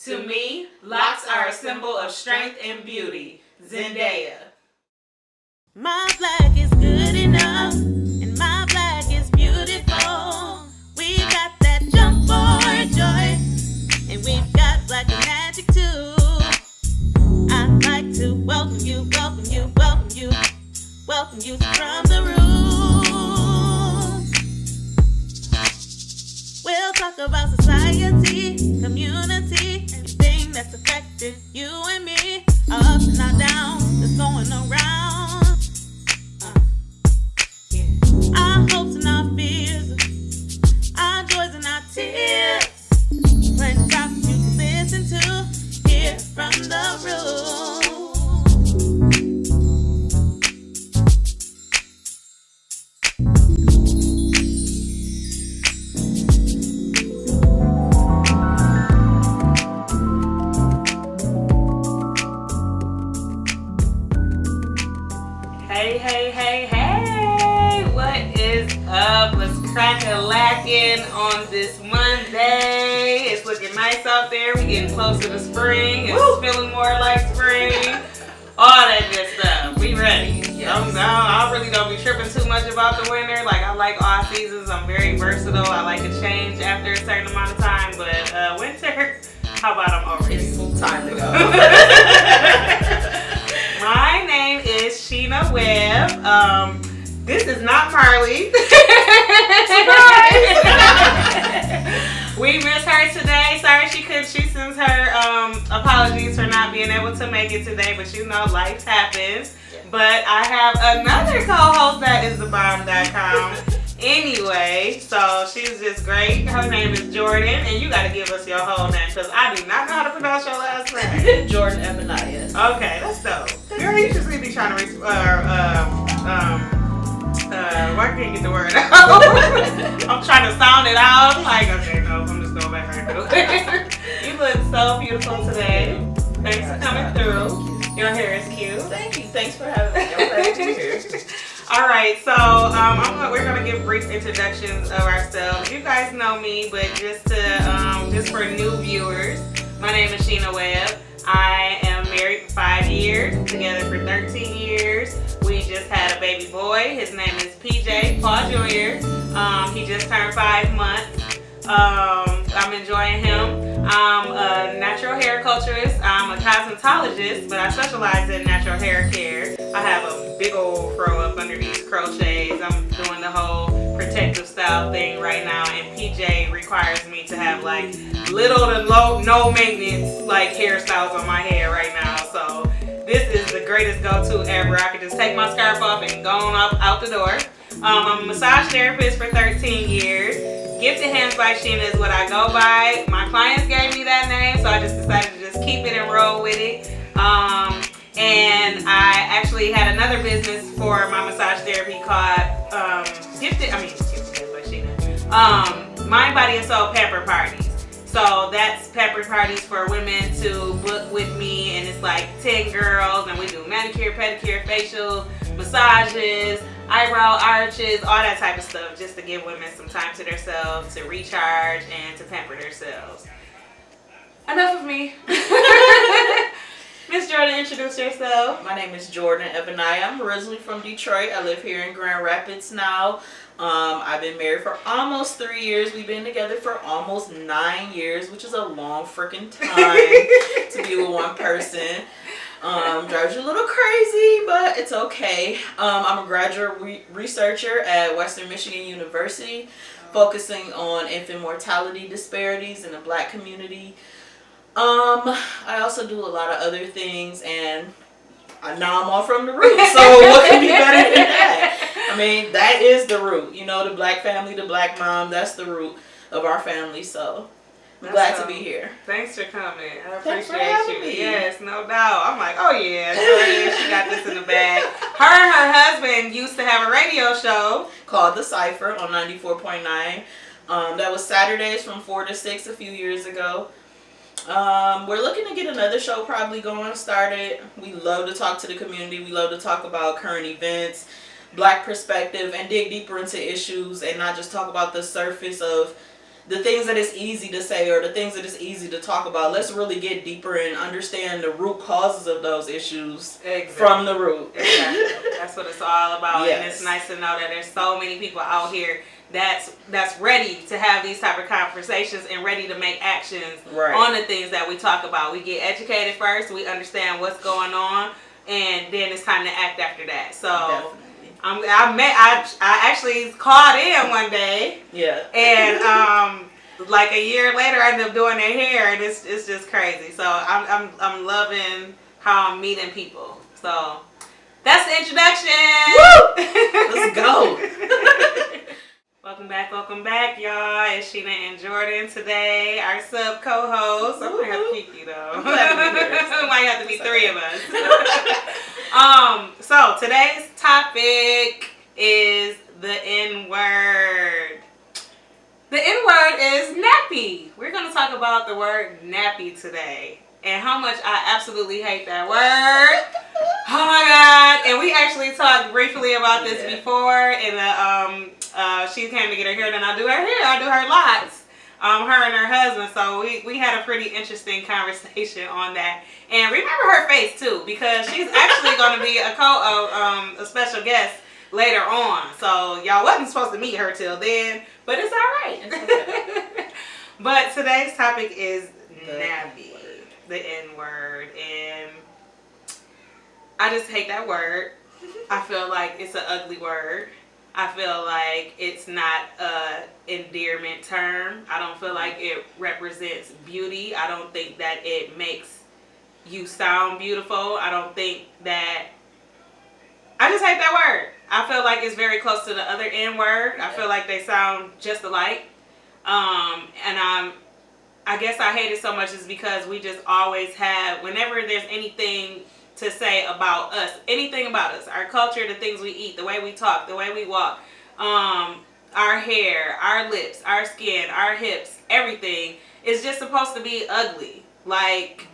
To me, locks are a symbol of strength and beauty. Zendaya. My flag is good enough, and my flag is beautiful. We got that jump for joy, and we've got black magic too. I'd like to welcome you from the room. We'll talk about society, community, everything that's affecting you and me. Our ups and our downs that's going around. Our hopes and our fears, our joys and our tears. Plenty topics you can listen to here from the room. Hey, what is up? Let's crack-a-lackin' on this Monday. It's looking nice out there. We're getting close to the spring. It's feeling more like spring. All that good stuff. We ready. Yes. I really don't be tripping too much about the winter. Like, I like all seasons. I'm very versatile. I like to change after a certain amount of time. But winter, how about I'm over it? It's some time to go. My name is Sheena Webb. This is not Marley. Surprise! We miss her today. Sorry she couldn't. She sends her apologies for not being able to make it today, but you know life happens. Yeah. But I have another co-host that is thebomb.com. Anyway, so she's just great. Her name is Jordan, and you got to give us your whole name because I do not know how to pronounce your last name. Jordan Ebenaya. Okay, that's dope. Girl, you just be trying to why can't I get the word out? I'm trying to sound it out. I'm like, okay, no, I'm just going back and do it. You look so beautiful today. Thanks for coming through. Your hair is cute. Thank you. Thanks for having me. I'm glad to be here. All right, so we're gonna give brief introductions of ourselves. You guys know me, but just for new viewers, my name is Sheena Webb. I am married for 5 years, together for 13 years. We just had a baby boy. His name is PJ, Paul Jr. He just turned 5 months. I'm enjoying him. I'm a natural hair culturist. I'm a cosmetologist, but I specialize in natural hair care. I have a big old fro up under these crochets. I'm doing the whole protective style thing right now, and PJ requires me to have like little to no maintenance like hairstyles on my hair right now. So this is the greatest go-to ever. I could just take my scarf off and go on up out the door. I'm a massage therapist for 13 years. Gifted Hands by Sheena is what I go by. My clients gave me that name, so I just decided to just keep it and roll with it. And I actually had another business for my massage therapy called Gifted Hands by Sheena. Mind, Body, and Soul Pepper Parties. So that's pepper parties for women to book with me, and it's like 10 girls, and we do manicure, pedicure, facials, massages, eyebrow arches, all that type of stuff, just to give women some time to themselves, to recharge, and to pamper themselves. Enough of me. Miss Jordan, introduce yourself. My name is Jordan Ebenaya. I'm originally from Detroit. I live here in Grand Rapids now. I've been married for almost 3 years. We've been together for almost 9 years, which is a long freaking time to be with one person. Drives you a little crazy, but it's okay. I'm a graduate researcher at Western Michigan University, focusing on infant mortality disparities in the Black community. I also do a lot of other things, and now I'm all from the root, so what can be better than that? I mean, that is the root, you know, the Black family, the Black mom, that's the root of our family, so I'm glad to be here. Thanks for coming. I Thanks for appreciate having you. me. Yes, no doubt. I'm like, oh yeah, she got this in the bag. Her and her husband used to have a radio show Called The Cypher on 94.9. That was Saturdays from 4 to 6 a few years ago. We're looking to get another show probably started. We love to talk to the community. We love to talk about current events, Black perspective, and dig deeper into issues, and not just talk about the surface of the things that it's easy to say or the things that it's easy to talk about. Let's really get deeper and understand the root causes of those issues from the root. Exactly. That's what it's all about. Yes. And it's nice to know that there's so many people out here that's ready to have these type of conversations and ready to make actions on the things that we talk about. We get educated first, we understand what's going on, and then it's time to act after that. So Definitely. I actually called in one day. Yeah. And like a year later, I ended up doing their hair, and it's just crazy. So I'm loving how I'm meeting people. So that's the introduction. Woo! Let's go. Welcome back, y'all. It's Sheena and Jordan today, our sub co-hosts. I'm gonna have to keep you though. It might have to be three of us. So today's topic is the N-word. The N-word is nappy. We're gonna talk about the word nappy today and how much I absolutely hate that word. Oh my God! And we actually talked briefly about this before, and she came to get her hair done. I do her locks. Her and her husband. So we had a pretty interesting conversation on that. And remember her face too, because she's actually going to be a special guest later on. So y'all wasn't supposed to meet her till then, but it's all right. It's okay. But today's topic is nappy, the N-word, and I just hate that word. I feel like it's an ugly word. I feel like it's not an endearment term. I don't feel like it represents beauty. I don't think that it makes you sound beautiful. I don't think that... I just hate that word. I feel like it's very close to the other N word. I feel like they sound just alike. And I guess I hate it so much is because we just always have, whenever there's anything to say about us, anything about us, our culture, the things we eat, the way we talk, the way we walk, our hair, our lips, our skin, our hips, everything is just supposed to be ugly. Like,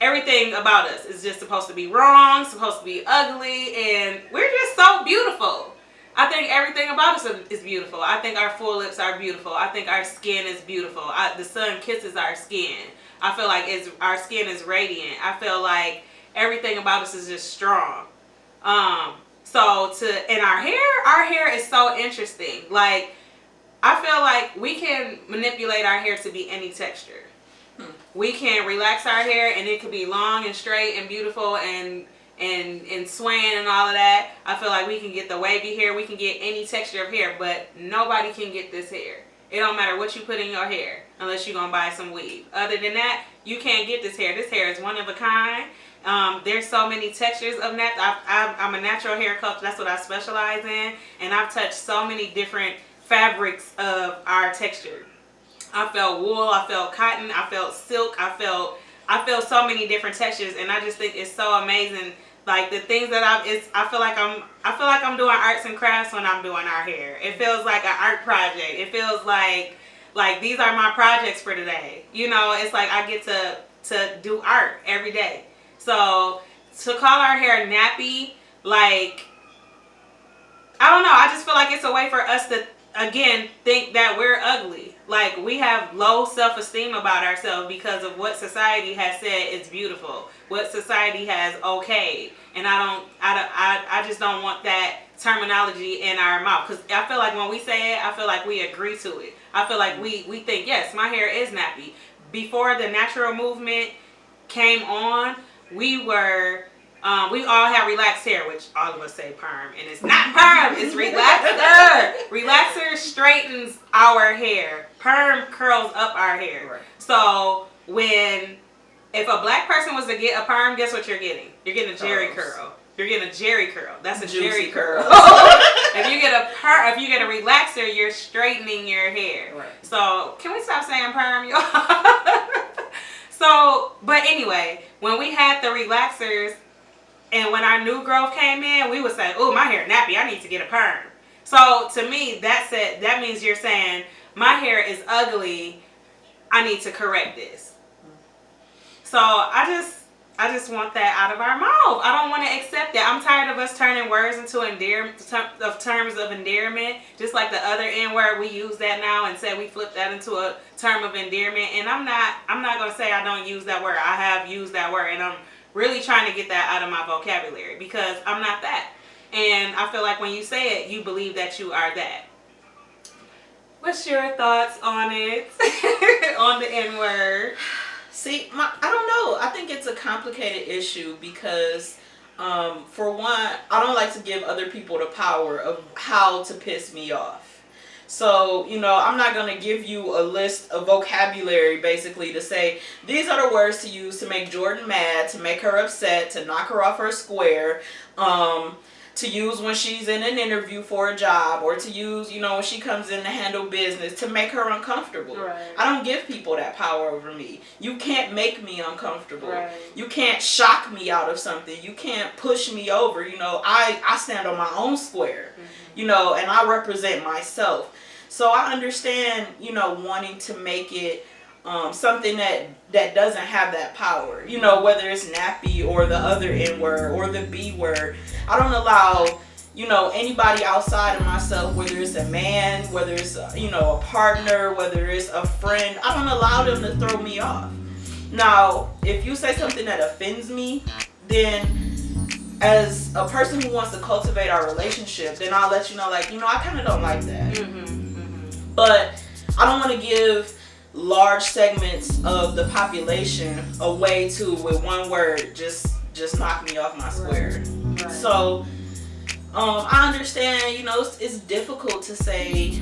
everything about us is just supposed to be wrong, supposed to be ugly, and we're just so beautiful. I think everything about us is beautiful. I think our full lips are beautiful. I think our skin is beautiful. The sun kisses our skin. I feel like our skin is radiant. I feel like everything about us is just strong. And our hair is so interesting. Like, I feel like we can manipulate our hair to be any texture. We can relax our hair and it could be long and straight and beautiful and swaying and all of that. I feel like we can get the wavy hair, we can get any texture of hair, but nobody can get this hair. It don't matter what you put in your hair unless you're gonna buy some weave. Other than that, you can't get this hair. This hair is one of a kind. There's so many textures of I'm a natural hair culture. That's what I specialize in, and I've touched so many different fabrics of our texture. I felt wool, I felt cotton, I felt silk, I felt so many different textures, and I just think it's so amazing. Like the things that I feel like I'm doing arts and crafts when I'm doing our hair. It feels like an art project. It feels like these are my projects for today. You know, it's like I get to do art every day. So to call our hair nappy, like, I don't know, I just feel like it's a way for us to, again, think that we're ugly. Like, we have low self-esteem about ourselves because of what society has said is beautiful, what society has okayed. And I just don't want that terminology in our mouth, because I feel like when we say it, I feel like we agree to it. I feel like we think, yes, my hair is nappy. Before the natural movement came on, we all have relaxed hair, which all of us say perm, and it's not perm, it's relaxer. Relaxer straightens our hair. Perm curls up our hair. Right. So if a black person was to get a perm, guess what you're getting? You're getting a Jerry curl. You're getting a Jerry curl. That's a Juicy Jerry curl. curl. If you get a relaxer, you're straightening your hair. Right. So can we stop saying perm, y'all? But anyway, when we had the relaxers and when our new growth came in, we would say, oh, my hair nappy, I need to get a perm. So to me, that means you're saying, my hair is ugly, I need to correct this. So I just want that out of our mouth. I don't want to accept that. I'm tired of us turning words into terms of endearment. Just like the other N word, we use that now and say we flip that into a term of endearment. And I'm not gonna say I don't use that word. I have used that word, and I'm really trying to get that out of my vocabulary because I'm not that. And I feel like when you say it, you believe that you are that. What's your thoughts on it? On the N word? See, I don't know. I think it's a complicated issue because, for one, I don't like to give other people the power of how to piss me off. So, I'm not going to give you a list of vocabulary basically to say, these are the words to use to make Jordan mad, to make her upset, to knock her off her square, to use when she's in an interview for a job, or to use, when she comes in to handle business to make her uncomfortable. Right. I don't give people that power over me. You can't make me uncomfortable. Right. You can't shock me out of something. You can't push me over. I stand on my own square, and I represent myself. So I understand, wanting to make it something that doesn't have that power, whether it's nappy or the other N word or the B word. I don't allow, anybody outside of myself, whether it's a man, whether it's, a partner, whether it's a friend, I don't allow them to throw me off. Now, if you say something that offends me, then as a person who wants to cultivate our relationship, then I'll let you know, I kind of don't like that. But I don't want to give large segments of the population a way to, with one word, just knock me off my square. Right. So I understand, it's difficult to say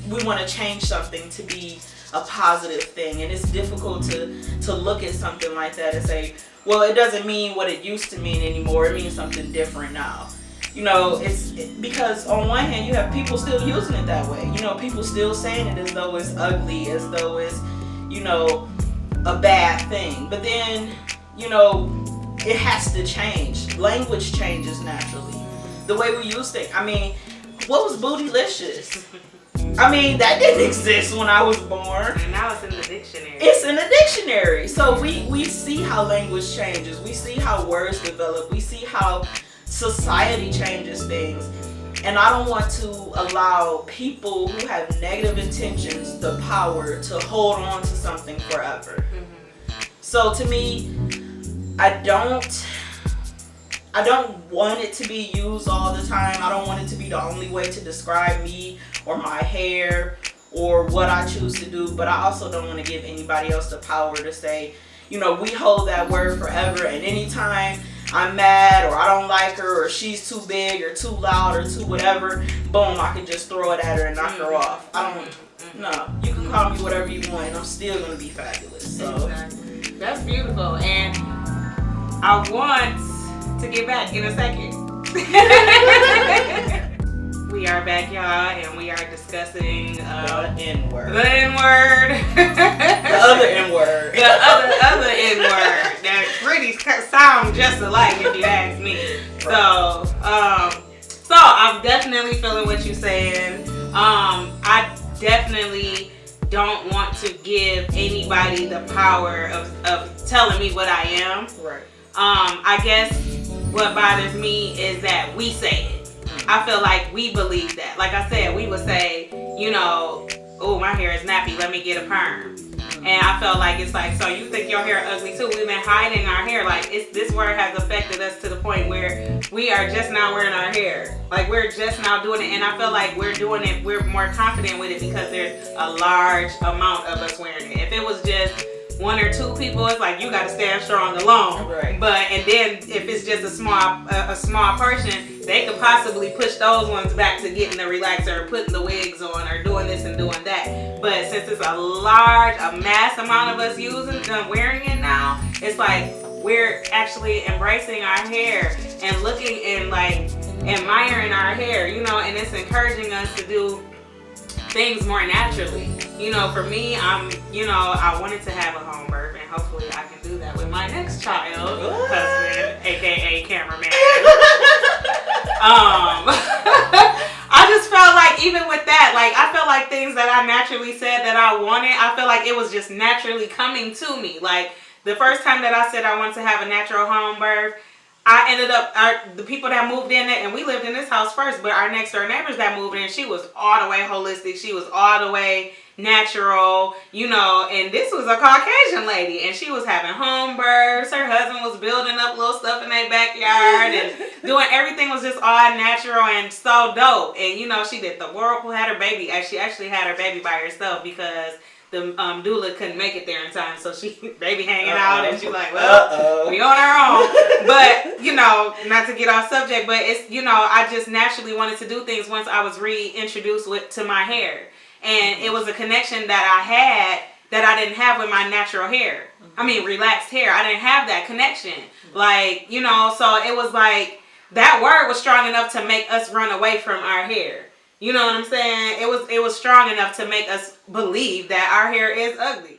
we want to change something to be a positive thing, and it's difficult to look at something like that and say, well, it doesn't mean what it used to mean anymore, it means something different now. It's because on one hand you have people still using it that way. People still saying it as though it's ugly, as though it's, a bad thing. But then, it has to change. Language changes naturally. The way we use things. What was bootylicious? That didn't exist when I was born. And now it's in the dictionary. It's in the dictionary. So we see how language changes. We see how words develop. We see how society changes things, and I don't want to allow people who have negative intentions the power to hold on to something forever. So to me, I don't want it to be used all the time. I don't want it to be the only way to describe me or my hair or what I choose to do, but I also don't want to give anybody else the power to say, we hold that word forever, and anytime I'm mad or I don't like her or she's too big or too loud or too whatever, boom, I can just throw it at her and knock her off. No, you can call me whatever you want and I'm still going to be fabulous. So exactly. That's beautiful, and I want to get back in a second. We are back, y'all, and we are discussing the N-word. The N-word. The other N-word. The other N-word. That pretty sound just alike, if you ask me. Right. So I'm definitely feeling what you're saying. I definitely don't want to give anybody the power of telling me what I am. Right. I guess what bothers me is that we say it. I feel like we believe that. Like I said, we would say, oh, my hair is nappy, let me get a perm. And I felt like it's like, so you think your hair ugly too? We've been hiding our hair. Like, this word has affected us to the point where we are just now wearing our hair. Like, we're just now doing it. And I feel like we're doing it, we're more confident with it because there's a large amount of us wearing it. If it was just one or two people, it's like you got to stand strong alone. Right. And then if it's just a small portion, they could possibly push those ones back to getting the relaxer or putting the wigs on or doing this and doing that. But since it's a mass amount of us wearing it now, it's like we're actually embracing our hair and looking and like admiring our hair, and it's encouraging us to do things more naturally. For me, I wanted to have a home birth, and hopefully I can do that with my next child, husband, aka cameraman. I just felt like even with that, like I felt like things that I naturally said that I wanted, I felt like it was just naturally coming to me. Like the first time that I said I wanted to have a natural home birth, I ended up, the people that moved in it, and we lived in this house first, but our next door neighbors that moved in, she was all the way holistic. She was all the way natural, you know, and this was a Caucasian lady, and she was having home births. Her husband was building up little stuff in their backyard and doing everything was just all natural and so dope. And, you know, she did the whirlpool, had her baby. She actually had her baby by herself because the doula couldn't make it there in time, so she baby hanging out, and she like, well, we on our own. But, you know, not to get off subject, but it's, you know, I just naturally wanted to do things once I was reintroduced to my hair, and it was a connection that I had that I didn't have with my natural hair. I mean, relaxed hair. I didn't have that connection, like, you know. So it was like that word was strong enough to make us run away from our hair. You know what I'm saying? It was strong enough to make us believe that our hair is ugly.